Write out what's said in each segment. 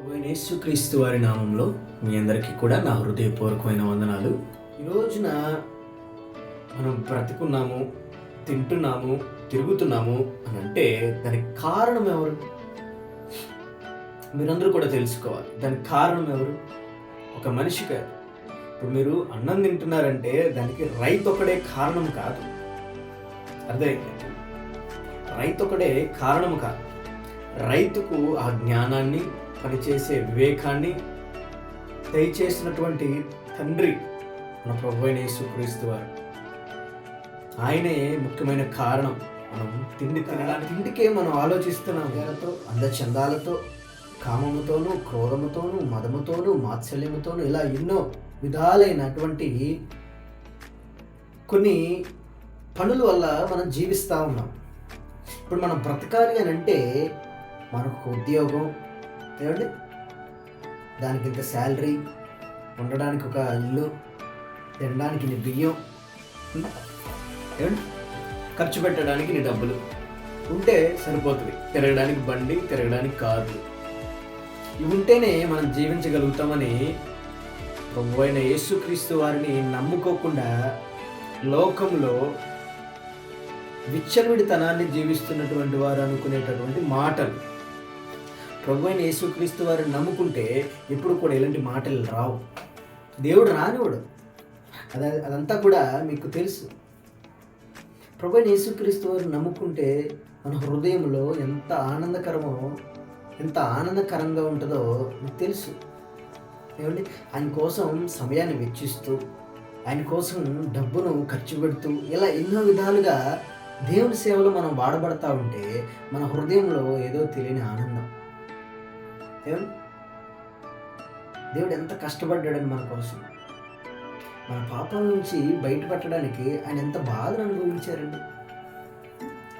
యేసుక్రీస్తు వారి నామంలో మీ అందరికీ కూడా నా హృదయపూర్వకమైన వందనాలు. ఈ రోజున మనం బ్రతుకున్నాము, తింటున్నాము, తిరుగుతున్నాము అని అంటే దానికి కారణం ఎవరు? మీరందరూ కూడా తెలుసుకోవాలి. దానికి కారణం ఎవరు? ఒక మనిషి కాదు. ఇప్పుడు మీరు అన్నం తింటున్నారంటే దానికి రైతు ఒకడే కారణం కాదు. అర్థమైంది? రైతు ఒకడే కారణం కాదు. రైతుకు ఆ జ్ఞానాన్ని, పనిచేసే వివేకాన్ని దయచేసినటువంటి తండ్రి మన ప్రభువైన యేసుక్రీస్తు వారు. ఆయనే ముఖ్యమైన కారణం. మనం తిండికే మనం ఆలోచిస్తున్నాం. వేలతో, అందచందాలతో, కామముతోనూ, క్రోధముతోనూ, మదముతోనూ, మాత్సల్యముతోనూ ఇలా ఎన్నో విధాలైనటువంటి కొన్ని పనుల వల్ల మనం జీవిస్తూ ఉన్నాం. ఇప్పుడు మనం బ్రతకాలి అని అంటే మనకు ఉద్యోగం ఏమండి, దానికి ఇంత శాలరీ, ఉండడానికి ఒక ఇల్లు, తినడానికి నీ బియ్యం, ఏమండి ఖర్చు పెట్టడానికి నీ డబ్బులు ఉంటే సరిపోతుంది. తిరగడానికి బండి, తిరగడానికి కార్లు, ఇవి ఉంటేనే మనం జీవించగలుగుతామని ప్రభువైన యేసుక్రీస్తు వారిని నమ్ముకోకుండా లోకంలో విచ్చలవిడితనాన్ని జీవిస్తున్నటువంటి వారు అనుకునేటటువంటి మాటలు. ప్రభువైన యేసుక్రీస్తు వారిని నమ్ముకుంటే ఎప్పుడు కూడా ఇలాంటి మాటలు రావు. దేవుడు రానివాడు. అదంతా కూడా మీకు తెలుసు. ప్రభువైన యేసుక్రీస్తు వారిని నమ్ముకుంటే మన హృదయంలో ఎంత ఆనందకరంగా ఉంటుందో మీకు తెలుసు. ఏమండి, ఆయన కోసం సమయాన్ని వెచ్చిస్తూ, ఆయన కోసం డబ్బును ఖర్చు పెడుతూ, ఇలా ఎన్నో విధాలుగా దేవుని సేవలో మనం వాడబడతా ఉంటే మన హృదయంలో ఏదో తెలియని ఆనందం. ఏమండి, దేవుడు ఎంత కష్టపడ్డాడని మన కోసం, మన పాపం నుంచి బయటపడడానికి ఆయన ఎంత బాధను అనుభవించారండి.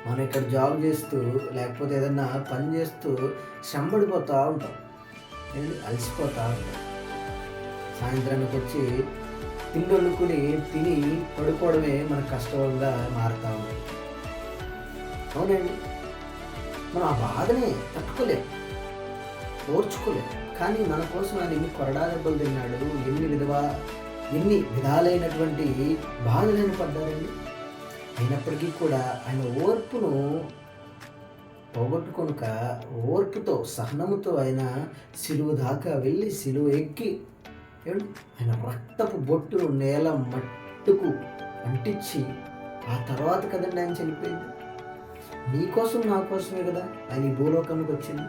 మనం ఇక్కడ జాబ్ చేస్తూ, లేకపోతే ఏదన్నా పని చేస్తూ శ్రమపడిపోతూ ఉంటాం, అలసిపోతూ ఉంటాం. సాయంత్రానికి వచ్చి తిండి వండుకుని తిని పడుకోవడమే మన కష్టంగా మారుతూ ఉంటుంది. అవునండి, మనం ఆ బాధనే తట్టుకోలేం, ఓర్చుకోలేం. కానీ మన కోసం ఆయన ఎన్ని కొరడా దెబ్బలు తిన్నాడు, ఎన్ని విధాలైనటువంటి బాధలను పడ్డారండి. అయినప్పటికీ కూడా ఆయన ఓర్పును పోగొట్టుకొనుక, ఓర్పుతో, సహనముతో ఆయన సిలువ దాకా వెళ్ళి సిలువ ఎక్కి ఆయన రక్తపు బొట్టును నేల మట్టుకు అంటించి ఆ తర్వాత కదండి ఆయన చనిపోయింది. నీకోసం నా కోసమే కదా ఆయన ఈ భూలోకానికి వచ్చింది.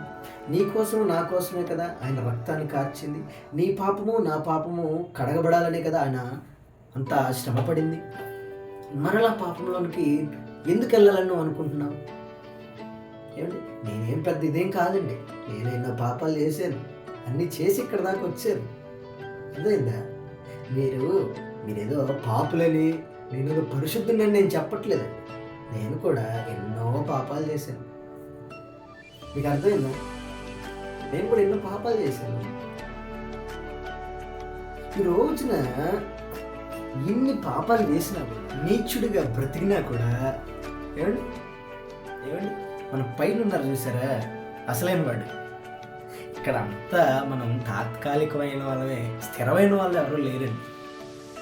నీకోసం నా కోసమే కదా ఆయన రక్తాన్ని కార్చింది. నీ పాపము నా పాపము కడగబడాలనే కదా ఆయన అంతా శ్రమపడింది. మరలా పాపంలోనికి ఎందుకు వెళ్ళాలని నువ్వు అనుకుంటున్నావు? ఏమండి, నేనేం పెద్ద ఇదేం కాదండి, నేను ఎన్నో పాపాలు చేశాను, అన్నీ చేసి ఇక్కడ దాకా వచ్చాను. అదేందా, మీరేదో పాపులని, నేనేదో పరిశుద్ధుని నేను చెప్పట్లేదండి. నేను కూడా ఎన్నో పాపాలు చేశాను. మీకు అర్థమైందా? నేను కూడా ఎన్నో పాపాలు చేశాను. ఈ రోజున ఎన్ని పాపాలు చేసినా కూడా, నీచుడిగా బ్రతికినా కూడా, ఏమండి మన పైన ఉన్నారు చూసారా అసలైన వాడు. ఇక్కడ అంతా మనం తాత్కాలికమైన వాళ్ళమే, స్థిరమైన వాళ్ళు ఎవరు లేరండి.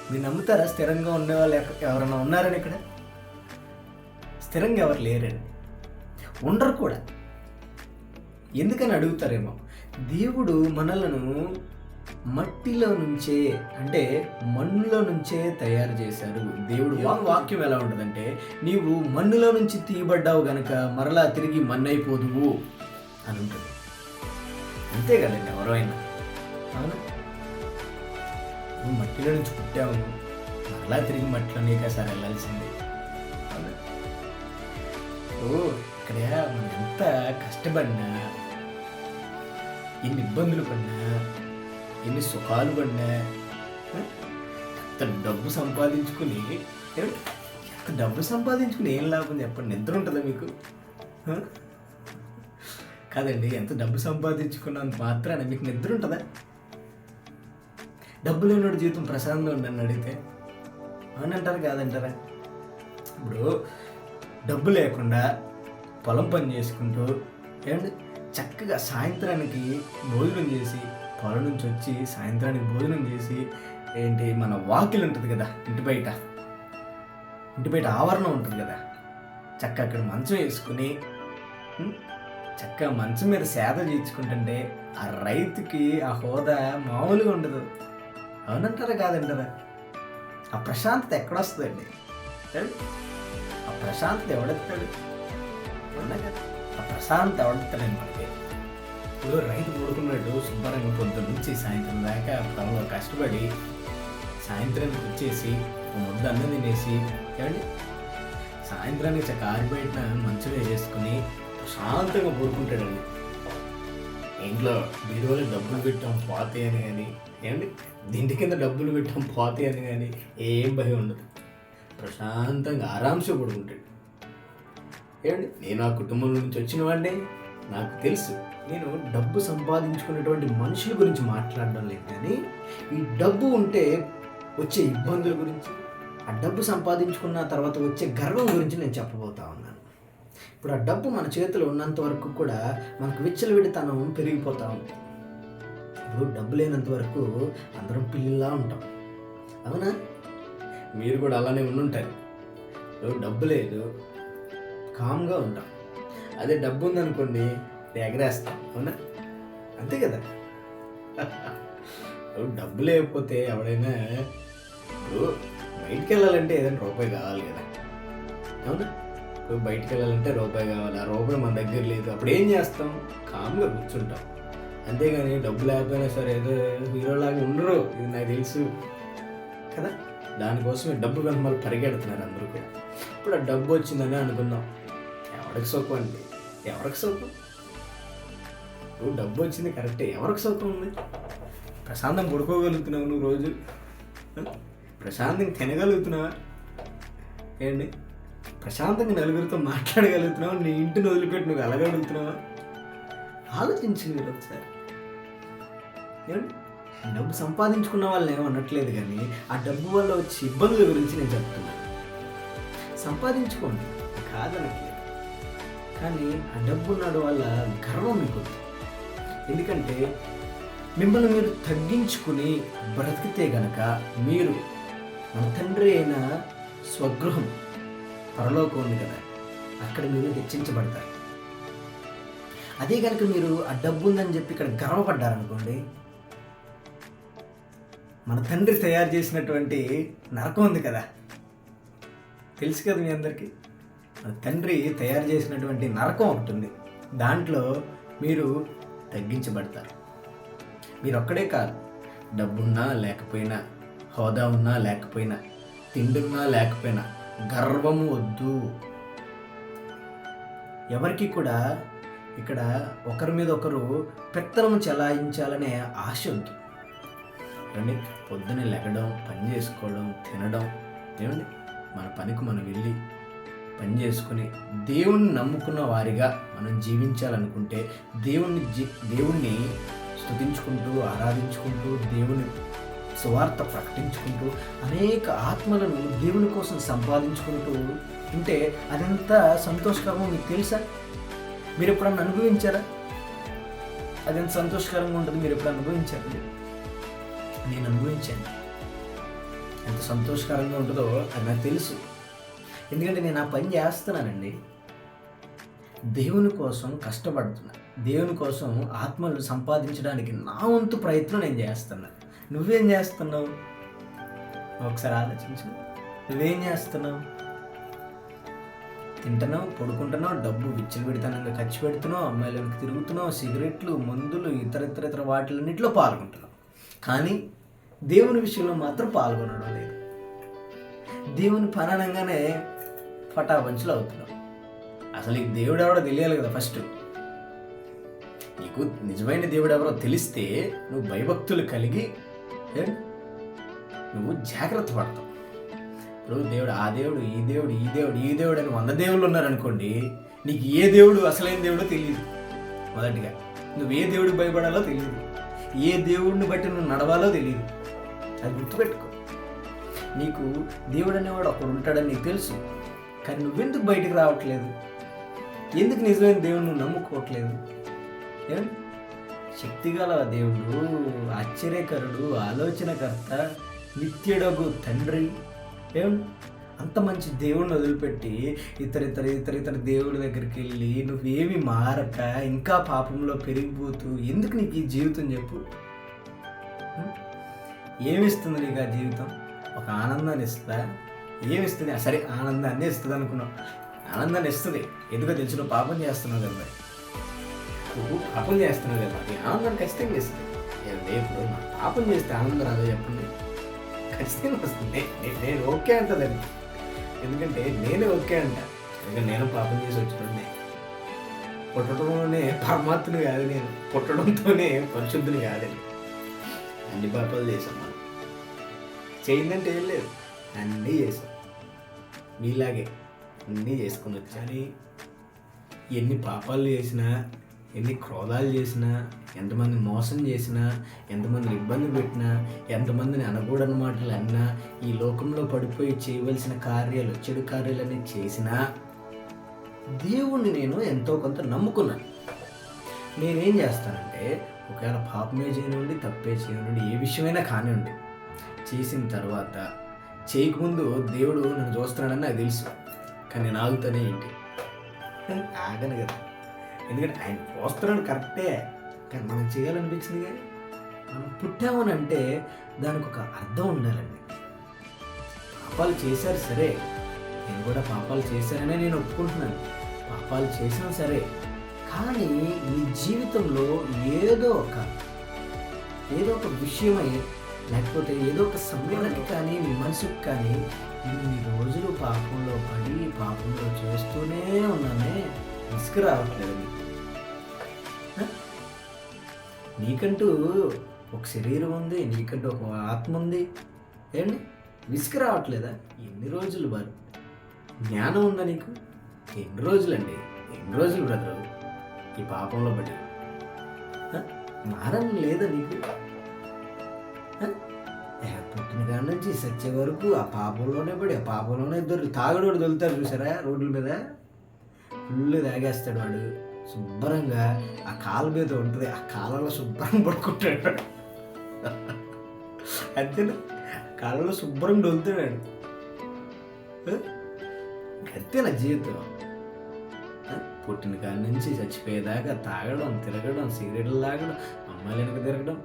మీరు నమ్ముతారా? స్థిరంగా ఉండేవాళ్ళు ఎవరైనా ఉన్నారని? ఇక్కడ స్థిరంగా ఎవరు లేరండి, ఉండరు కూడా. ఎందుకని అడుగుతారేమో. దేవుడు మనలను మట్టిలో నుంచే, అంటే మన్నులో నుంచే తయారు చేశాడు. దేవుడు వాక్యం ఎలా ఉంటుందంటే, నీవు మన్నులో నుంచి తీయబడ్డావు గనక మరలా తిరిగి మన్నైపోదువు అని ఉంటుంది. అంతే కదండి, ఎవరో అయినా. అవును, నువ్వు మట్టిలో నుంచి పుట్టావు, మరలా తిరిగి మట్టిలో నీకసారి వెళ్ళాల్సిందే. అవును, ఇక్కడ మనం ఎంత కష్టపడినా, ఎన్ని ఇబ్బందులు పడినా, ఎన్ని సుఖాలు పడినా, ఎంత డబ్బు సంపాదించుకుని ఏం లాభం చెప్పండి? నిద్ర ఉంటుందా మీకు? కాదండి, ఎంత డబ్బు సంపాదించుకున్నంత మాత్రాన మీకు నిద్ర ఉంటుందా? డబ్బు లేనివాడు జీవితం ప్రశాంతంగా ఉండని అడిగితే అవునంటారా కాదంటారా? ఇప్పుడు డబ్బు లేకుండా పొలం పని చేసుకుంటూ, ఏమండి చక్కగా సాయంత్రానికి భోజనం చేసి, పొలం నుంచి వచ్చి సాయంత్రానికి భోజనం చేసి, మన వాకిలి ఉంటుంది కదా, ఇంటి బయట ఆవరణం ఉంటుంది కదా, చక్కగా అక్కడ మంచం వేసుకుని చక్కగా మంచం మీద సేద తీర్చుకుంటుంటే ఆ రైతుకి ఆ హోదా మామూలుగా ఉండదు. అవునంటారా కాదంటారా? ఆ ప్రశాంతత ఎక్కడొస్తుందండి? ఆ ప్రశాంతత ఎవడెత్తాడు? ఆ ప్రశాంతత ఎవడెత్తాడండి మనకి? ఇప్పుడు రైతు పడుకున్నాడు శుభ్రంగా పొద్దున్న నుంచి సాయంత్రం దాకా పొలంలో కష్టపడి సాయంత్రానికి వచ్చేసి ఒక ముద్ద అన్నం తినేసి సాయంత్రానికి చక్క ఆరిబయట మంచం వేసుకుని ప్రశాంతంగా పడుకుంటాడండి. ఇంట్లో బీరువాలో డబ్బులు పెట్టాం పోతాయి అని కానీ దింటి కింద డబ్బులు పెట్టాం పోతాయి అని కానీ ఏం భయం ఉండదు. ప్రశాంతంగా ఆరాంశ పడుకుంటాడు. నేను ఆ కుటుంబం నుంచి వచ్చిన వాడిని, నాకు తెలుసు. నేను డబ్బు సంపాదించుకునేటువంటి మనుషుల గురించి మాట్లాడడం లేదు, కానీ ఈ డబ్బు ఉంటే వచ్చే ఇబ్బందుల గురించి, ఆ డబ్బు సంపాదించుకున్న తర్వాత వచ్చే గర్వం గురించి నేను చెప్పబోతా ఉన్నాను. ఇప్పుడు ఆ డబ్బు మన చేతిలో ఉన్నంత వరకు కూడా మనకు విచ్చలవిడితనం పెరిగిపోతూ ఉంటుంది. ఇప్పుడు డబ్బు లేనంత వరకు అందరం పిల్లలా ఉంటాం, అవునా? మీరు కూడా అలానే ఉండుంటారు. డబ్బు లేదు, కామ్గా ఉంటాం. అదే డబ్బు ఉందనుకోండి, ఎగరేస్తాం, అవునా? అంతే కదా. డబ్బు లేకపోతే ఎవడైనా ఇప్పుడు బయటికి వెళ్ళాలంటే ఏదైనా రూపాయి కావాలి కదా, అవునా? ఇప్పుడు బయటికి వెళ్ళాలంటే రూపాయి కావాలి. ఆ రూపాయి మన దగ్గర లేదు. అప్పుడు ఏం చేస్తాం? కామ్గా కూర్చుంటాం. అంతేగాని డబ్బు లేకపోయినా సరే ఏదో హీరోలాగా ఉండరు, ఇది నాకు తెలుసు కదా. దానికోసమే డబ్బు కనుక మళ్ళీ పరిగెడుతున్నారు అందరూ కూడా. ఇప్పుడు ఆ డబ్బు వచ్చిందని అనుకుందాం, ఎవరికి సొక్కు అండి? ఎవరికి సొక్కు? ఇప్పుడు డబ్బు వచ్చింది కరెక్టే, ఎవరికి సొక్కు ఉంది? ప్రశాంతం పడుకోగలుగుతున్నావు నువ్వు రోజు? ప్రశాంతంగా తినగలుగుతున్నావా? ప్రశాంతంగా నలుగురితో మాట్లాడగలుగుతున్నావా? నీ ఇంటిని వదిలిపెట్టి నువ్వు వెళ్ళగలుగుతున్నావా? ఆలోచించి మీరు ఒకసారి. డబ్బు సంపాదించుకున్న వాళ్ళని ఏమనట్లేదు, కానీ ఆ డబ్బు వల్ల వచ్చే ఇబ్బందుల గురించి నేను చెప్తున్నాను. సంపాదించుకోండి, కాదనట్లేదు, కానీ ఆ డబ్బు ఉన్నాడు వల్ల గర్వం మీకు. ఎందుకంటే మిమ్మల్ని మీరు తగ్గించుకుని బ్రతికితే గనక మీరు మన తండ్రి అయిన స్వగృహం పరలోకం ఉంది కదా, అక్కడ మీరు హెచ్చించబడతారు. అదే కనుక మీరు ఆ డబ్బు ఉందని చెప్పి ఇక్కడ గర్వపడ్డారనుకోండి, మన తండ్రి తయారు చేసినటువంటి నరకం ఉంది కదా, తెలుసు కదా మీ అందరికీ. మన తండ్రి తయారు చేసినటువంటి నరకం ఒకటి ఉంది, దాంట్లో మీరు తగ్గించబడతారు. మీరు ఒక్కడే కాదు, డబ్బున్నా లేకపోయినా, హోదా ఉన్నా లేకపోయినా, తిండున్నా లేకపోయినా గర్వము వద్దు. ఎవరికి కూడా ఇక్కడ ఒకరి మీద ఒకరు పెత్తనం చెలాయించాలనే ఆశ వద్దు. పొద్దున్నే లెగడం, పని చేసుకోవడం, తినడం, మన పనికి మనం వెళ్ళి పని చేసుకుని దేవుణ్ణి నమ్ముకున్న వారిగా మనం జీవించాలనుకుంటే దేవుణ్ణి స్తుతించుకుంటూ, ఆరాధించుకుంటూ, దేవుని సువార్త ప్రకటించుకుంటూ, అనేక ఆత్మలను దేవుని కోసం సంపాదించుకుంటూ ఉంటే అదంతా సంతోషకరమో మీకు తెలుసా? మీరు ఎప్పుడన్నా అనుభవించారా? అదెంత సంతోషకరంగా ఉంటుంది, మీరు ఎప్పుడు అనుభవించారండి? నేను అనుభవించాను. ఎంత సంతోషకరంగా ఉంటుందో అది నాకు తెలుసు. ఎందుకంటే నేను ఆ పని చేస్తున్నానండి. దేవుని కోసం కష్టపడుతున్నా, దేవుని కోసం ఆత్మలు సంపాదించడానికి నా వంతు ప్రయత్నం నేను చేస్తున్నా. నువ్వేం చేస్తున్నావు? ఒకసారి ఆలోచించు. నువ్వేం చేస్తున్నావు? తింటున్నావు, పడుకుంటున్నావు, డబ్బు విచ్చలవిడితనంగా ఖర్చు పెడుతున్నావు, అమ్మాయిలకు తిరుగుతున్నావు, సిగరెట్లు, మందులు, ఇతర వాటిలన్నింటిలో పాల్గొంటున్నావు. కానీ దేవుని విషయంలో మాత్రం పాల్గొనడం లేదు. దేవుని పని అనగానే పటాపంచులు అవుతున్నావు. అసలు ఈ దేవుడు ఎవరో తెలియాలి కదా. ఫస్ట్ నీకు నిజమైన దేవుడు ఎవరో తెలిస్తే నువ్వు భయభక్తులు కలిగి నువ్వు జాగ్రత్త పడతావు. ఇప్పుడు దేవుడు, ఆ దేవుడు, ఈ దేవుడు, ఈ దేవుడు, ఈ దేవుడు అని 100 దేవుళ్ళు ఉన్నారనుకోండి, నీకు ఏ దేవుడు అసలైన దేవుడో తెలియదు. మొదటిగా నువ్వు ఏ దేవుడికి భయపడాలో తెలియదు, ఏ దేవుడిని బట్టి నువ్వు నడవాలో తెలియదు. అది గుర్తుపెట్టుకో. నీకు దేవుడు అనేవాడు ఒకడు ఉంటాడని నీకు తెలుసు, కానీ నువ్వెందుకు బయటకు రావట్లేదు? ఎందుకు నిజమైన దేవుడు నువ్వు నమ్ముకోవట్లేదు? ఏమండి శక్తిగల దేవుడు, ఆశ్చర్యకరుడు, ఆలోచనకర్త, నిత్యుడగు తండ్రి, ఏమండి అంత మంచి దేవుడిని వదిలిపెట్టి ఇతర దేవుడి దగ్గరికి వెళ్ళి నువ్వేమి మారక ఇంకా పాపంలో పెరిగిపోతూ ఎందుకు నీకు ఈ జీవితం చెప్పు? ఏమిస్తుంది నీకు ఆ జీవితం? ఒక ఆనందాన్ని ఇస్తుందా? ఏమిస్తుంది? సరే ఆనందాన్ని ఇస్తుంది అనుకున్నావు, ఆనందాన్ని ఇస్తుంది. ఎందుకో తెలుసు, నువ్వు పాపం చేస్తున్నావు కదా, నువ్వు పాపం చేస్తున్నావు కదా, ఈ ఆనందాన్ని ఖచ్చితంగా ఇస్తుంది. ఇప్పుడు నా పాపం చేస్తే ఆనందం రాదో చెప్పండి? ఖచ్చితంగా వస్తుంది. నేను ఓకే అంటదండి, ఎందుకంటే నేనే ఓకే అంట. ఎందుకంటే నేను పాపం చేసి వచ్చినండి. పుట్టడంలోనే పరమాత్ముని కాదు, నేను పుట్టడంతోనే పరిశుద్ధుని కాదండి. అన్ని పాపాలు చేసాం మనం, చేయిందంటే ఏం లేదు, అన్నీ చేసాం. మీలాగే అన్నీ చేసుకుని వచ్చాని. ఎన్ని పాపాలు చేసినా, ఎన్ని క్రోధాలు చేసినా, ఎంతమందిని మోసం చేసినా, ఎంతమందిని ఇబ్బంది పెట్టినా, ఎంతమందిని అనకూడని మాటలు అన్నా, ఈ లోకంలో పడిపోయి చేయవలసిన కార్యాలు, చెడు కార్యాలన్నీ చేసినా దేవుణ్ణి నేను ఎంతో కొంత నమ్ముకున్నాను. నేనేం చేస్తానంటే, ఒకవేళ పాపమే చేయనివ్వండి, తప్పే చేయనివ్వండి, ఏ విషయమైనా కానివ్వండి, చేసిన తర్వాత చేయకముందు దేవుడు నన్ను చూస్తున్నాడని నాకు తెలుసు. కానీ నేను ఆగుతానే ఏంటి? ఆగను కదా, ఎందుకంటే ఆయన చూస్తున్నాడు కరెక్టే. కానీ మనం చేయాలనిపించింది, కానీ మనం పుట్టామని అంటే దానికి ఒక అర్థం ఉండాలండి. పాపాలు చేశారు సరే, నేను కూడా పాపాలు చేశాననే నేను ఒప్పుకుంటున్నాను, పాపాలు చేసినా సరే. కానీ మీ జీవితంలో ఏదో ఒక విషయమై, లేకపోతే ఏదో ఒక సమయానికి కానీ మీ మనసుకు కానీ ఇన్ని రోజులు పాపంలో పడి పాపంలో చేస్తూనే ఉన్నానే, విసుగు రావట్లేదు. నీకంటూ ఒక శరీరం ఉంది, నీకంటూ ఒక ఆత్మ ఉంది, ఏంటి విసుగు రావట్లేదా? ఎన్ని రోజులు బారు జ్ఞానం ఉందా నీకు? ఎన్ని రోజులండి, ఎన్ని రోజులు బ్రదరు ఈ పాపంలో పడి? మారని లేదా నీకు? పుట్టిన కాడి నుంచి సచ్చే వరకు ఆ పాపంలోనే పడి, ఆ పాపంలోనే తాగడోడు దొలుతారు చూసారా రోడ్ల మీద, ఫుల్ తాగేస్తాడు వాడు. శుభ్రంగా ఆ కాళ్ళ మీద ఉంటుంది, ఆ కాళ్ళలో శుభ్రంగా పడుకుంటాడు, అంతేనా? కాళ్ళలో శుభ్రంగా దొలుతాడు. అంతేనా జీవితం? పుట్టిన కాడి నుంచి చచ్చిపోయేదాకా తాగడం, తిరగడం, సిగరెట్లు తాగడం, అమ్మాయిలు వెనక తిరగడం,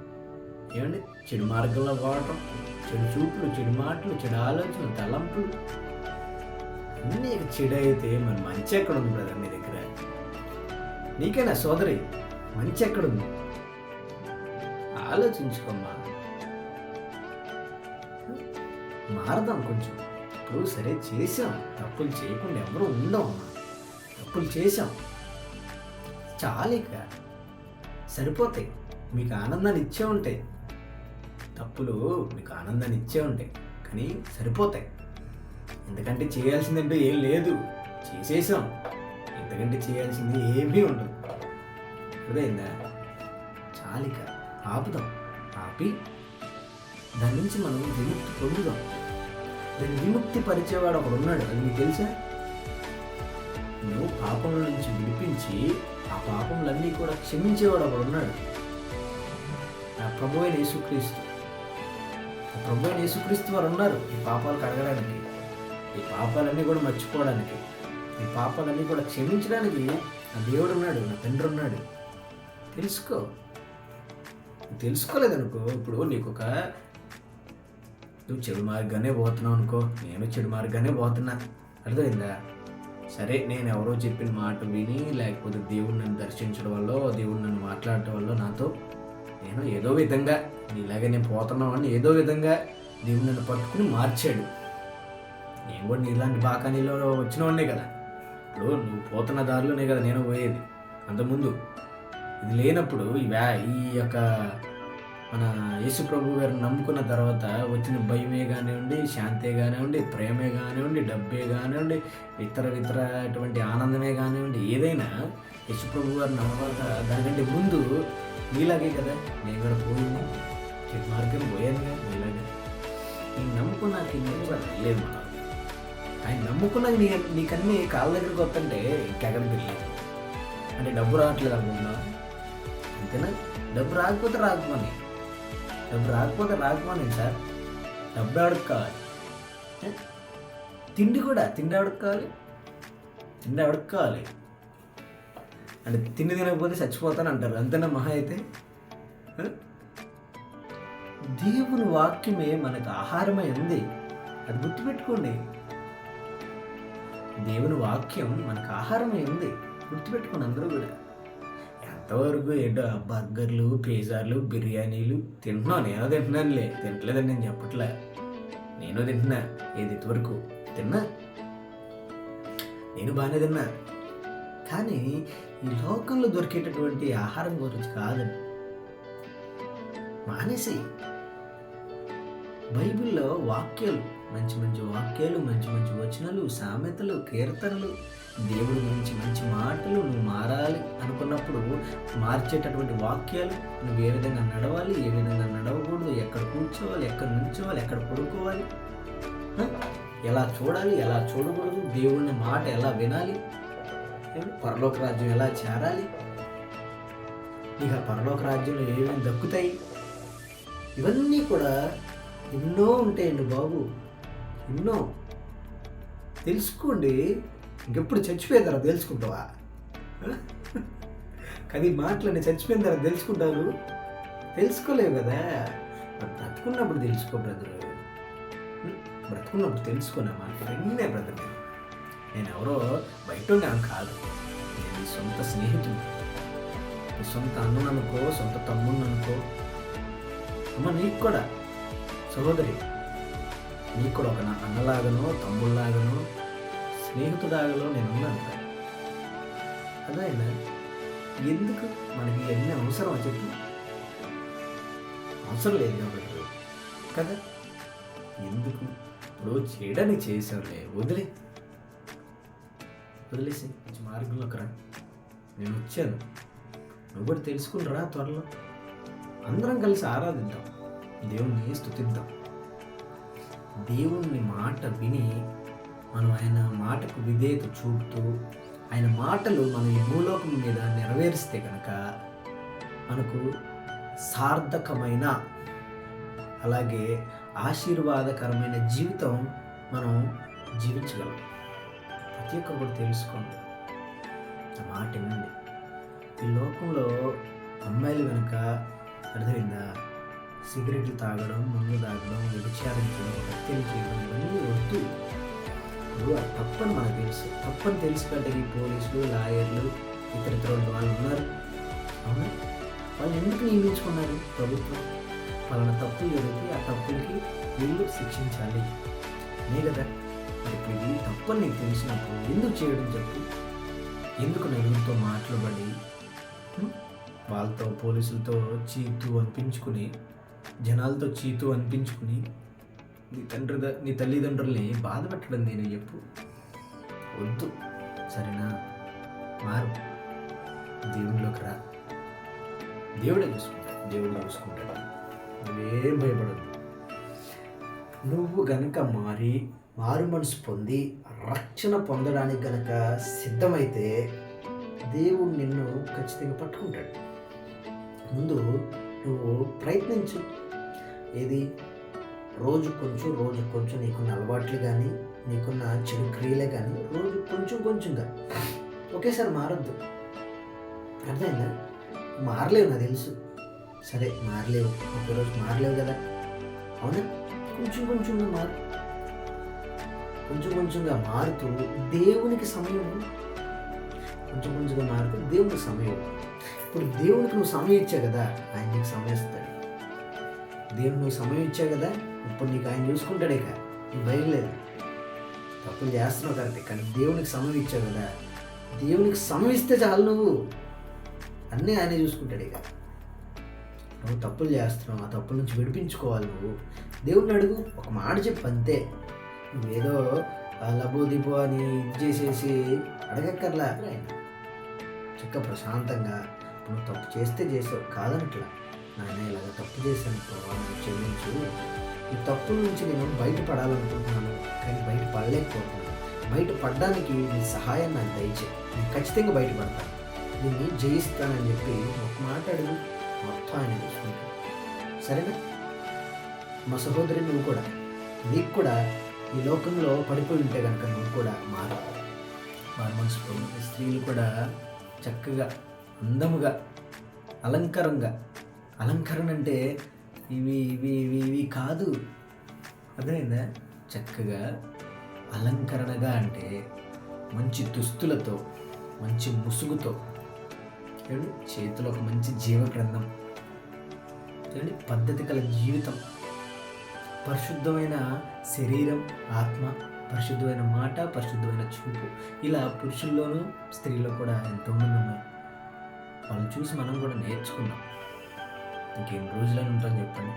ఏమండి చెడు మార్గంలో పోవటం, చెడు చూపులు, చెడు మాటలు, చెడు ఆలోచనలు, తలంపులు అన్నీ చెడు అయితే మరి మంచి ఎక్కడుంది బ్రదర్ నీ దగ్గర? నీకేనా సోదరి మంచి ఎక్కడుంది? ఆలోచించుకోమ్మా, మారదాం కొంచెం. ఇప్పుడు సరే చేసాం, తప్పులు చేయకుండా ఎవరు ఉండవమ్మా, తప్పులు చేసాం చాలిక సరిపోతాయి. మీకు ఆనందాన్ని ఇచ్చే ఉంటాయి, తప్పులు మీకు ఆనందాన్ని ఇచ్చే ఉంటాయి, కానీ సరిపోతాయి. ఎందుకంటే చేయాల్సిందంటూ ఏం లేదు, చేసేసాం. ఎందుకంటే చేయాల్సింది ఏమీ ఉండదు. అర్థమైందా? చాలిక ఆపుదాం, ఆపి దాని నుంచి మనం విముక్తి పొందుదాం. దాన్ని విముక్తి పరిచేవాడు ఒకడు ఉన్నాడు, అది మీకు తెలుసా? నువ్వు పాపంలో నుంచి విడిపించి ఆ పాపములన్నీ కూడా క్షమించేవాడు ఒకడు ఉన్నాడు, ఆ ప్రభువైన యేసుక్రీస్తు. ఆ ప్రభువైన యేసుక్రీస్తు వారు ఉన్నారు ఈ పాపాలు కడగడానికి, ఈ పాపాలన్నీ కూడా మర్చిపోవడానికి, ఈ పాపాలన్నీ కూడా క్షమించడానికి. నా దేవుడు ఉన్నాడు, నా తండ్రి ఉన్నాడు. తెలుసుకో. తెలుసుకోలేదనుకో, ఇప్పుడు నువ్వు చెడు మార్గానే పోతున్నావు అనుకో, నేను చెడు మార్గానే పోతున్నా, అర్థమైందా? సరే, నేను ఎవరో చెప్పిన మాట విని, లేకపోతే దేవుడు నన్ను దర్శించడం వల్ల, దేవుడు నన్ను మాట్లాడటం వల్ల నాతో నేను ఏదో విధంగా నీలాగే నేను పోతున్నామని ఏదో విధంగా దేవుడు నన్ను పట్టుకుని మార్చాడు. నేను కూడా నీలాంటి బాకానీలో వచ్చినవాడినే కదా. ఇప్పుడు నువ్వు పోతున్న దారిలోనే కదా నేను పోయేది. అంతకుముందు ఇది లేనప్పుడు ఈ యొక్క మన యేసు ప్రభు గారిని నమ్ముకున్న తర్వాత వచ్చిన భయమే కానివ్వండి, శాంతే కానివ్వండి, ప్రేమే కానివ్వండి, డబ్బే కానివ్వండి, ఇతర అటువంటి ఆనందమే కానివ్వండి, ఏదైనా యేసు ప్రభు గారిని నమ్మక దానికంటే ముందు నీలాగే కదా నేను కూడా పోయింది, చెడు మార్గం పోయాను కదా నీలాగే. నేను నమ్ముకున్నాక లేదు మన ఆయన నమ్ముకున్నాక నీకన్నీ కాళ్ళ దగ్గరికి వస్తుంటే ఇంకెక్కడికి వెళ్ళలేదు. అంటే డబ్బు రావట్లేదు అనుకుంటున్నా, అంతేనా? డబ్బు రాకపోతే రాకపోని, డబ్బు రాకపోతే రాకపోని సార్. డబ్బు ఎవరికి కావాలి? తిండి కూడా, తిండి ఎవరికి కావాలి? తిండి ఎవరికి కావాలి అంటే తిండి తినకపోతే చచ్చిపోతాను అంటారు, అంతేనా మహా అయితే? దేవుని వాక్యమే మనకు ఆహారమై ఉంది, అది గుర్తుపెట్టుకోండి. దేవుని వాక్యం మనకు ఆహారమై ఉంది, గుర్తుపెట్టుకోండి అందరూ కూడా. ఎంతవరకు ఏంటో బర్గర్లు, పిజ్జాలు, బిర్యానీలు తింటున్నాను, నేను తింటున్నానులే, తింటలేదని నేను చెప్పట్లే, నేను తింటున్నా. ఏది ఇంతవరకు తిన్నా, నేను బాగానే తిన్నా. కానీ ఈ లోకంలో దొరికేటటువంటి ఆహారం గురించి కాదండి, మానేసి బైబిల్లో వాక్యాలు, మంచి మంచి వాక్యాలు, మంచి మంచి వచనాలు, సామెతలు, కీర్తనలు, దేవుడి గురించి మంచి మాటలు, నువ్వు మారాలి అనుకున్నప్పుడు మార్చేటటువంటి వాక్యాలు, నువ్వు ఏ విధంగా నడవాలి, ఏ విధంగా నడవకూడదు, ఎక్కడ కూర్చోవాలి, ఎక్కడ నుంచోవాలి, ఎక్కడ పడుకోవాలి, ఎలా చూడాలి, ఎలా చూడకూడదు, దేవుని మాట ఎలా వినాలి, పరలోక రాజ్యం ఎలా చేరాలి, ఇక పరలోక రాజ్యంలో ఏమేమి దక్కుతాయి, ఇవన్నీ కూడా ఎన్నో ఉంటాయండి బాబు, ఎన్నో తెలుసుకోండి. ఇంకెప్పుడు చచ్చిపోయిన తర్వాత తెలుసుకుంటావా? కానీ మాటలని చచ్చిపోయిన తర్వాత తెలుసుకుంటారు, తెలుసుకోలేవు కదా. బ్రతుకున్నప్పుడు తెలుసుకో బ్రదరు, బ్రతుకున్నప్పుడు తెలుసుకున్నా మాట రెండే బ్రదర్. నేను ఎవరో బయట ఉన్నాను కాదు, నేను నీ సొంత స్నేహితుడు, నీ సొంత అన్నను అనుకో, సొంత తమ్ముడిని అనుకో. అమ్మ నీకు కూడా సహోదరి, నీకు కూడా ఒక నా అన్నలాగనో, తమ్ముళ్ళలాగనో, స్నేహితుడాగలో నేను ఉన్నాను కదా. అదైనా ఎందుకు మనకి ఎన్ని అవసరం చెప్పి? అవసరం లేదు కాబట్టి కదా, ఎందుకు? ఇప్పుడు చేయడానికి చేసావులే, వదిలేసి మంచి మార్గంలోకి రా. నేను వచ్చాను, నువ్వు కూడా తెలుసుకుని రా. త్వరలో అందరం కలిసి ఆరాధిద్దాం, దేవుణ్ణి స్తుతిద్దాం. దేవుని మాట విని మనం ఆయన మాటకు విధేయత చూపుతూ ఆయన మాటలు మనం ఈ భూలోకం మీద నెరవేరిస్తే కనుక మనకు సార్థకమైన, అలాగే ఆశీర్వాదకరమైన జీవితం మనం జీవించగలం. ప్రతి ఒక్కరు కూడా తెలుసుకోండి, ఆ మాట వినండి. ఈ లోకంలో అమ్మాయిలు కనుక అర్థమైందా, సిగరెట్లు తాగడం, మందు తాగడం, వ్యభిచారించడం, హత్యలు చేయడం ఇవన్నీ వద్దు. ఇప్పుడు అది తప్పని మనకు తెలుసు, తప్పని తెలుసు కంటే ఈ పోలీసులు, లాయర్లు, ఇతర వాళ్ళు ఉన్నారు. అవునా? వాళ్ళు ఎందుకు నియమించుకున్నారు? ప్రభుత్వం వాళ్ళని తప్పులు జరిగితే ఆ తప్పులకి వీళ్ళు శిక్షించాలి అనే కదా. ఇప్పుడు ఇది తప్పని నీకు తెలిసినప్పుడు ఎందుకు చేయడం చెప్పు? ఎందుకు నలుగురితో మాట్లాడబడి వాళ్ళతో, పోలీసులతో చీతు అనిపించుకుని, జనాలతో చీతు అనిపించుకుని నీ తల్లిదండ్రుల్ని బాధ పెట్టడం నేను చెప్పు? వద్దు, సరేనా? మారు, దేవుడిలోకి రా, దేవుడే చూసుకుంటాడు. నువ్వేం భయపడదు. నువ్వు గనక మారు మనసు పొంది రక్షణ పొందడానికి గనక సిద్ధమైతే దేవుడు నిన్ను ఖచ్చితంగా పట్టుకుంటాడు. ముందు నువ్వు ప్రయత్నించు. ఏది? రోజు కొంచెం నీకున్న అలవాట్లు కానీ, నీకున్న చెడు క్రియలే కానీ రోజు కొంచెంగా, ఒకేసారి మారొద్దు. అర్థమైందా? మారలేవు, నాకు తెలుసు. సరే మారలేవు, ఒకరోజు మారలేవు కదా, అవునా? కొంచెంగా మారు, కొంచెంగా మారుతూ దేవునికి సమయం, కొంచెంగా మారుతూ దేవునికి సమయం. ఇప్పుడు దేవునికి నువ్వు సమయం ఇచ్చావు కదా, ఆయన నీకు సమయం ఇస్తాడు. దేవుడు నువ్వు సమయం ఇచ్చావు కదా, ఇప్పుడు నీకు ఆయన చూసుకుంటాడే కదా, నీకు భయం లేదు. తప్పులు చేస్తున్నావు కరెక్టే, కానీ దేవునికి సమయం ఇచ్చావు కదా, దేవునికి సమయం ఇస్తే చాలు, నువ్వు అన్నీ ఆయనే చూసుకుంటాడు. ఇక నువ్వు తప్పులు చేస్తున్నావు, ఆ తప్పుల నుంచి విడిపించుకోవాలి. నువ్వు దేవుడిని అడుగు, ఒక మాట చెప్పు అంతే. నువ్వేదో లబోదిబో అని ఇది చేసేసి అడగక్కర్లా. చక్కగా ప్రశాంతంగా నువ్వు తప్పు చేస్తే చేసావు కాదనట్లా, నాయన ఇలాగ తప్పు చేశాను, క్షమించు, ఈ తప్పుల నుంచి నేను బయటపడాలనుకుంటున్నాను కానీ బయటపడలేకపోతున్నాను. బయటపడడానికి నీ సహాయం నాకు దయచేయి. నేను ఖచ్చితంగా బయటపడతాను. దీన్ని జయిస్తానని చెప్పి ఒక మాట అడుగు, మొత్తం ఆయన చూసుకుంటాడు. సరేనా? మా సహోదరి, నువ్వు కూడా, నీకు కూడా ఈ లోకంలో పడిపోయి ఉంటే కనుక నువ్వు కూడా మారు మనసు. స్త్రీలు కూడా చక్కగా అందముగా అలంకరణ అంటే ఇవి ఇవి ఇవి ఇవి కాదు, అర్థమైందా? చక్కగా అలంకరణగా అంటే మంచి దుస్తులతో, మంచి ముసుగుతో, చేతిలో ఒక మంచి జీవగ్రంథం, పద్ధతి గల జీవితం, పరిశుద్ధమైన శరీరం, ఆత్మ, పరిశుద్ధమైన మాట, పరిశుద్ధమైన చూపు, ఇలా పురుషుల్లోనూ స్త్రీలో కూడా ఎంతోమంది ఉన్నారు. వాళ్ళని చూసి మనం కూడా నేర్చుకున్నాం. ఇంకేం రోజులని ఉంటాం చెప్పండి?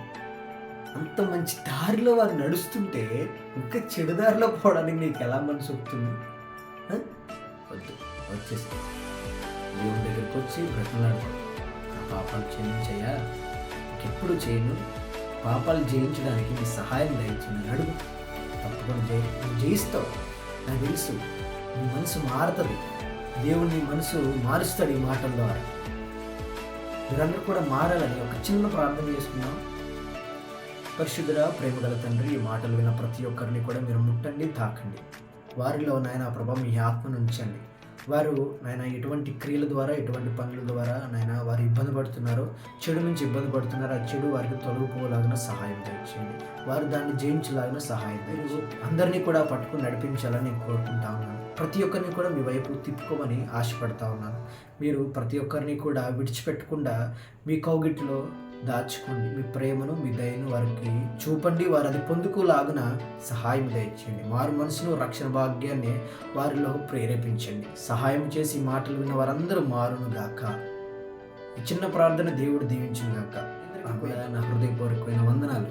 అంత మంచి దారిలో వారు నడుస్తుంటే ఇంకా చెడు దారిలో పోవడానికి నీకు ఎలా మనసు వస్తుంది? వద్దు, వచ్చేసి దేవుని దగ్గరికి వచ్చి బ్రతలాడుకో. నా పాపాలు క్షమించయ్యా, ఇంకెప్పుడు చేయను, పాపాలు జయించడానికి నీ సహాయం దయచేయని అడుగు. తప్పకుండా నువ్వు జయిస్తావు. నాకు తెలుసు, నీ మనసు మారుతుంది. దేవుడు నీ మనసు మారుస్తాడు ఈ మాటల ద్వారా. మీరందరూ కూడా మారాలని ఒక చిన్న ప్రార్థన చేసుకున్నాం. పరిశుద్ధుడా, ప్రేమగల తండ్రి, ఈ మాటలు విన్న ప్రతి ఒక్కరిని కూడా మీరు ముట్టండి, తాకండి. వారిలో నాయన ప్రభా మీ ఆత్మను ఉంచండి. వారు నాయన ఎటువంటి క్రియల ద్వారా, ఎటువంటి పనుల ద్వారా నాయన వారు ఇబ్బంది పడుతున్నారో, చెడు నుంచి ఇబ్బంది పడుతున్నారో, ఆ చెడు వారికి తొలగిపోలాగిన సహాయం దయచేయండి. వారు దాన్ని జయించలాగిన సహాయం దయచేయండి. అందరినీ కూడా పట్టుకుని నడిపించాలని నేను కోరుకుంటా ఉన్నాను. ప్రతి ఒక్కరిని కూడా మీ వైపు తిప్పుకోమని ఆశపడతా ఉన్నాను. మీరు ప్రతి ఒక్కరిని కూడా విడిచిపెట్టకుండా మీ కౌగిట్లో దాచుకోండి. మీ ప్రేమను, మీ దయను వారికి చూపండి. వారు అది పొందుకోలాగున సహాయం దయచేయండి. వారి మనసును, రక్షణ భాగ్యాన్ని వారిలో ప్రేరేపించండి. సహాయం చేసి మాటలు విన్న వారందరూ మారును గాక. ఈ చిన్న ప్రార్థన దేవుడు దీవించును గాక. నా హృదయపూర్వకమైన వందనాలు.